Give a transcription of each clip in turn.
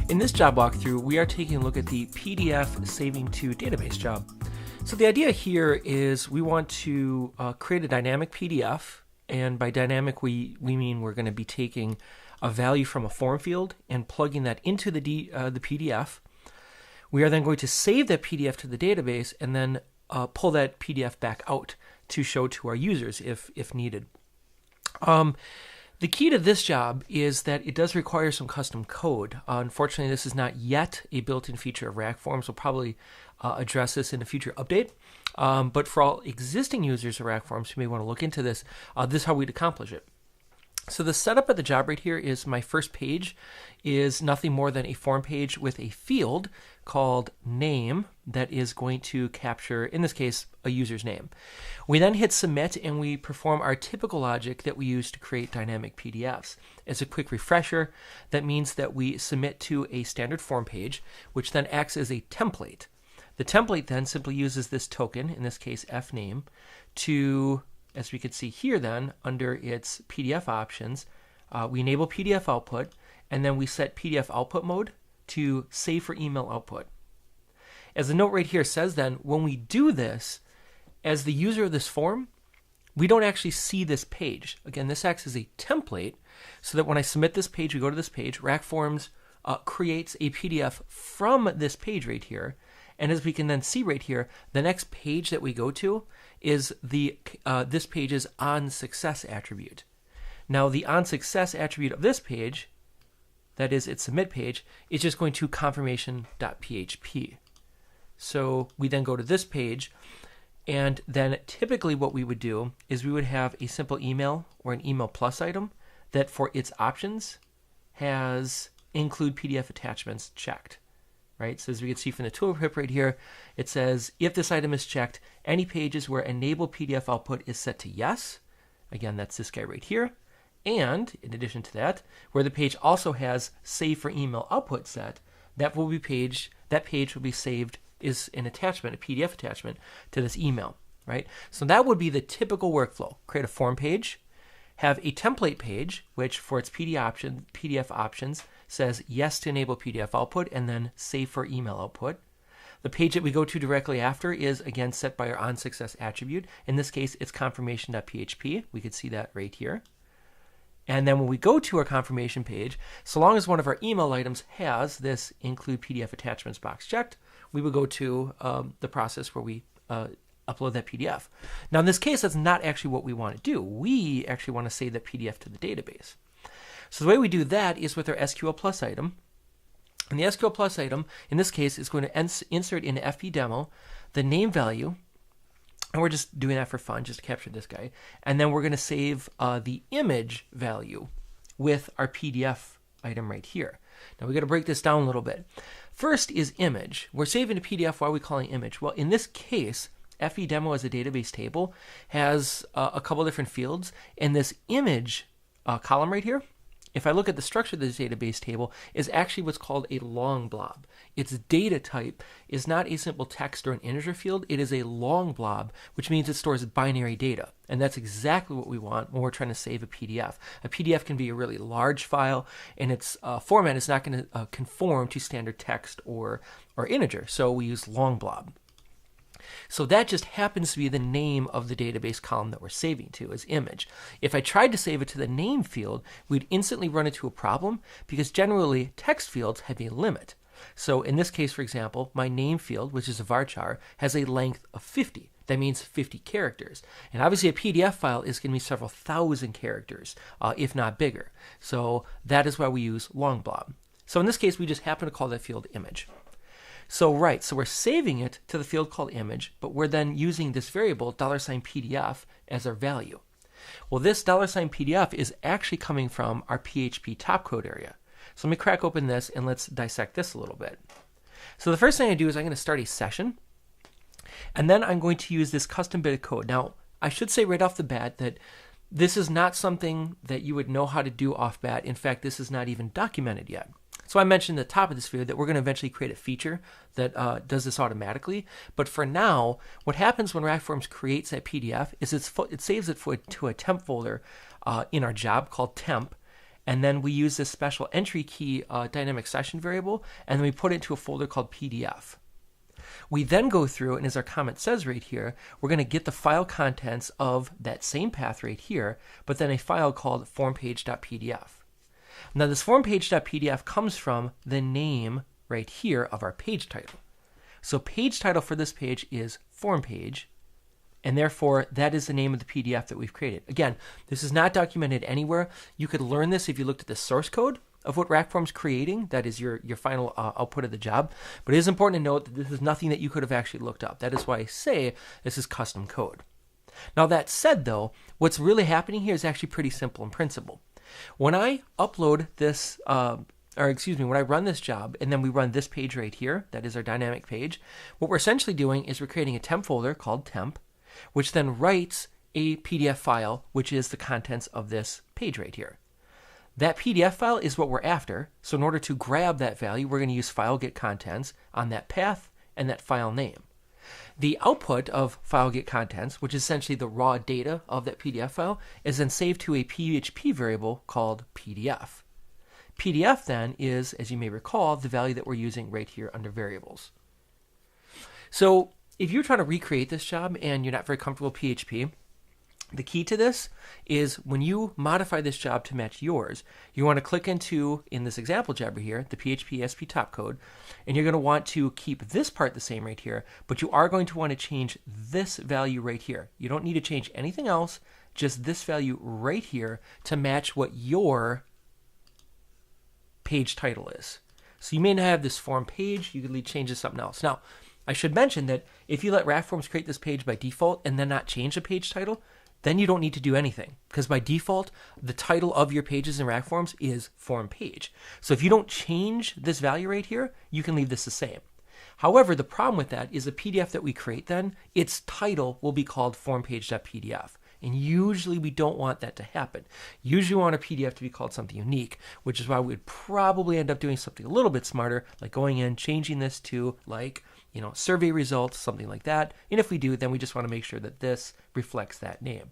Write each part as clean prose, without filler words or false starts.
In this job walkthrough, we are taking a look at the PDF saving to database job. So the idea here is we want to create a dynamic PDF, and by dynamic we mean we're going to be taking a value from a form field and plugging that into the PDF. We are then going to save that PDF to the database and then pull that PDF back out to show to our users if needed. The key to this job is that it does require some custom code. Unfortunately, this is not yet a built-in feature of RACforms. We'll probably address this in a future update. But for all existing users of RACforms who may want to look into this, this is how we'd accomplish it. So the setup of the job right here is my first page is nothing more than a form page with a field called name that is going to capture, in this case, a user's name. We then hit submit and we perform our typical logic that we use to create dynamic PDFs. As a quick refresher, that means that we submit to a standard form page, which then acts as a template. The template then simply uses this token, in this case fname, to, as we can see here then, under its PDF options, we enable PDF output, and then we set PDF output mode to save for email output. As the note right here says then, when we do this, as the user of this form, we don't actually see this page. Again, this acts as a template, so that when I submit this page, we go to this page, RACforms creates a PDF from this page right here. And as we can then see right here, the next page that we go to is this page's onSuccess attribute. Now the onSuccess attribute of this page, that is its submit page, is just going to confirmation.php. So we then go to this page, and then typically what we would do is we would have a simple email or an email plus item that for its options has include PDF attachments checked. Right? So as we can see from the tooltip right here, it says if this item is checked, any pages where enable PDF output is set to yes. Again, that's this guy right here. And in addition to that, where the page also has save for email output set, that page will be saved as an attachment, a PDF attachment to this email. Right? So that would be the typical workflow. Create a form page, have a template page, which for its PDF options says yes to enable PDF output and then save for email output. The page that we go to directly after is again set by our onSuccess attribute. In this case, it's confirmation.php. We could see that right here. And then when we go to our confirmation page, so long as one of our email items has this include PDF attachments box checked, we would go to the process where we upload that PDF. Now in this case, that's not actually what we want to do. We actually want to save that PDF to the database. So the way we do that is with our SQL Plus item. And the SQL Plus item, in this case, is going to insert into FP demo the name value. And we're just doing that for fun, just to capture this guy. And then we're going to save the image value with our PDF item right here. Now we've got to break this down a little bit. First is image. We're saving a PDF. Why are we calling image? Well, in this case, FE demo as a database table has a couple different fields. And this image column right here, if I look at the structure of this database table, is actually what's called a long blob. Its data type is not a simple text or an integer field. It is a long blob, which means it stores binary data. And that's exactly what we want when we're trying to save a PDF. A PDF can be a really large file, and its format is not going to conform to standard text or integer. So we use long blob. So that just happens to be the name of the database column that we're saving to as image. If I tried to save it to the name field, we'd instantly run into a problem because generally text fields have a limit. So in this case, for example, my name field, which is a varchar, has a length of 50. That means 50 characters. And obviously a PDF file is going to be several thousand characters, if not bigger. So that is why we use long blob. So in this case, we just happen to call that field image. So we're saving it to the field called image, but we're then using this variable $PDF as our value. Well, this $PDF is actually coming from our PHP topcode area. So let me crack open this and let's dissect this a little bit. So the first thing I do is I'm going to start a session, and then I'm going to use this custom bit of code. Now, I should say right off the bat that this is not something that you would know how to do off bat. In fact, this is not even documented yet. So So I mentioned at the top of this video that we're going to eventually create a feature that does this automatically. But for now, what happens when RackForms creates that PDF is it saves it to a temp folder in our job called temp. And then we use this special entry key dynamic session variable, and then we put it into a folder called PDF. We then go through, and as our comment says right here, we're going to get the file contents of that same path right here, but then a file called formpage.pdf. Now this formpage.pdf comes from the name right here of our page title. So page title for this page is form page, and therefore that is the name of the PDF that we've created. Again, this is not documented anywhere. You could learn this if you looked at the source code of what RackForms creating. That is your final output of the job. But it is important to note that this is nothing that you could have actually looked up. That is why I say this is custom code. Now that said though, what's really happening here is actually pretty simple in principle. When I upload this, when I run this job and then we run this page right here, that is our dynamic page, what we're essentially doing is we're creating a temp folder called temp, which then writes a PDF file, which is the contents of this page right here. That PDF file is what we're after, so in order to grab that value, we're going to use file get contents on that path and that file name. The output of file get contents, which is essentially the raw data of that PDF file, is then saved to a PHP variable called PDF. PDF then is, as you may recall, the value that we're using right here under variables. So if you're trying to recreate this job and you're not very comfortable with PHP, the key to this is when you modify this job to match yours, you want to click into, in this example job right here, the PHP SP top code, and you're going to want to keep this part the same right here, but you are going to want to change this value right here. You don't need to change anything else, just this value right here to match what your page title is. So you may not have this form page, you could change to something else. Now, I should mention that if you let RackForms create this page by default and then not change the page title, then you don't need to do anything, because by default, the title of your pages in RackForms is form page. So if you don't change this value right here, you can leave this the same. However, the problem with that is the PDF that we create then, its title will be called formpage.pdf. And usually we don't want that to happen. Usually we want a PDF to be called something unique, which is why we'd probably end up doing something a little bit smarter, like going in, changing this to like, survey results, something like that. And if we do, then we just want to make sure that this reflects that name.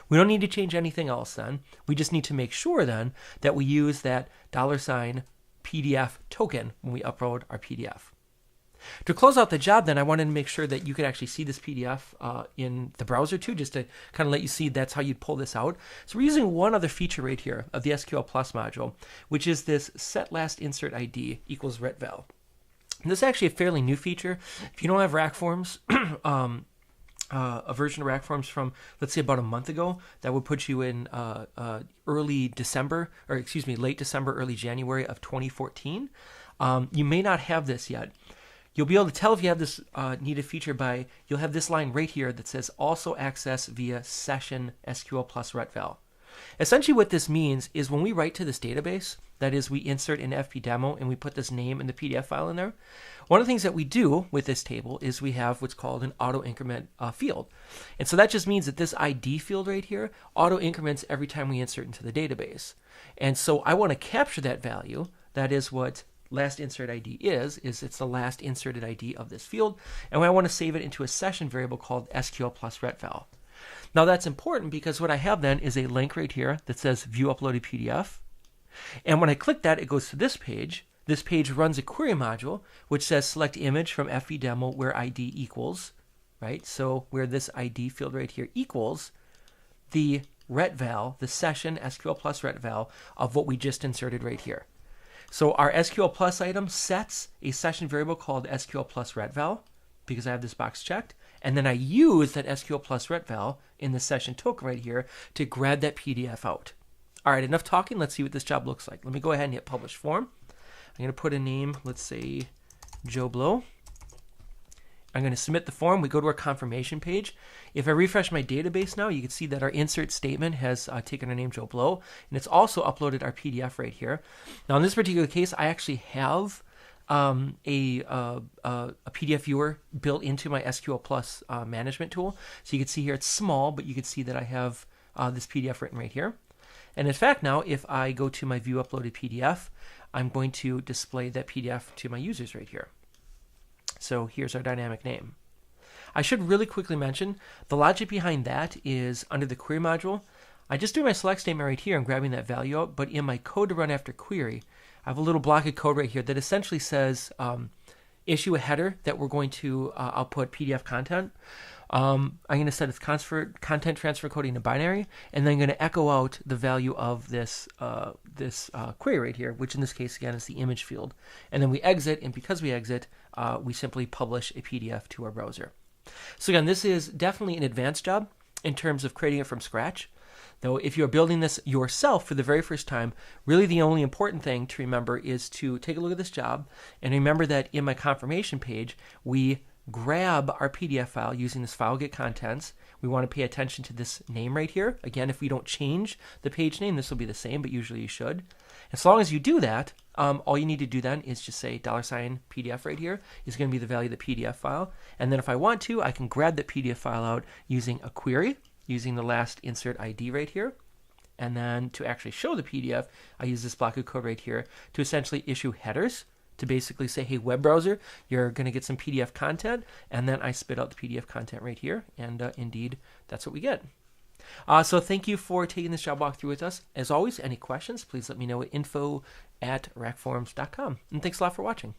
We don't need to change anything else then. We just need to make sure then that we use that $PDF token when we upload our PDF. To close out the job then, I wanted to make sure that you could actually see this PDF in the browser too, just to kind of let you see that's how you'd pull this out. So we're using one other feature right here of the SQL Plus module, which is this set last insert ID equals retval. And this is actually a fairly new feature. If you don't have RackForms, a version of RackForms from, let's say, about a month ago, that would put you in late December, early January of 2014. You may not have this yet. You'll be able to tell if you have this needed feature by, you'll have this line right here that says also access via session SQL plus retval. Essentially what this means is when we write to this database, that is we insert an FP demo and we put this name in the PDF file in there, one of the things that we do with this table is we have what's called an auto increment field. And so that just means that this ID field right here auto increments every time we insert into the database. And so I want to capture that value. That is what last insert ID is it's the last inserted ID of this field, and I want to save it into a session variable called SQL plus retval. Now that's important because what I have then is a link right here that says view uploaded PDF, and when I click that, it goes to this page. This page runs a query module which says select image from FV demo where ID equals, right? So where this ID field right here equals the retval, the session SQL plus retval of what we just inserted right here. So our SQL Plus item sets a session variable called SQL Plus retval because I have this box checked. And then I use that SQL Plus retval in the session token right here to grab that PDF out. All right, enough talking. Let's see what this job looks like. Let me go ahead and hit publish form. I'm going to put a name, let's say Joe Blow. I'm going to submit the form. We go to our confirmation page. If I refresh my database now, you can see that our insert statement has taken our name Joe Blow, and it's also uploaded our PDF right here. Now in this particular case, I actually have a PDF viewer built into my SQL Plus management tool. So you can see here it's small, but you can see that I have this PDF written right here. And in fact, now if I go to my view uploaded PDF, I'm going to display that PDF to my users right here. So here's our dynamic name. I should really quickly mention the logic behind that is under the query module. I just do my select statement right here and grabbing that value out, but in my code to run after query, I have a little block of code right here that essentially says issue a header that we're going to output PDF content. I'm going to set its content transfer coding to binary, and then I'm going to echo out the value of this query right here, which in this case again is the image field. And then we exit, and because we exit, we simply publish a PDF to our browser. So again, this is definitely an advanced job in terms of creating it from scratch. Though if you're building this yourself for the very first time, really the only important thing to remember is to take a look at this job and remember that in my confirmation page, we grab our PDF file using this file get contents. We want to pay attention to this name right here. Again, if we don't change the page name, this will be the same, but usually you should. As long as you do that, all you need to do then is just say $PDF right here is going to be the value of the PDF file. And then if I want to, I can grab that PDF file out using a query, using the last insert ID right here. And then to actually show the PDF, I use this block of code right here to essentially issue headers to basically say, hey, web browser, you're going to get some PDF content. And then I spit out the PDF content right here. And indeed, that's what we get. So thank you for taking this job walkthrough with us. As always, any questions, please let me know at info@rackforums.com. And thanks a lot for watching.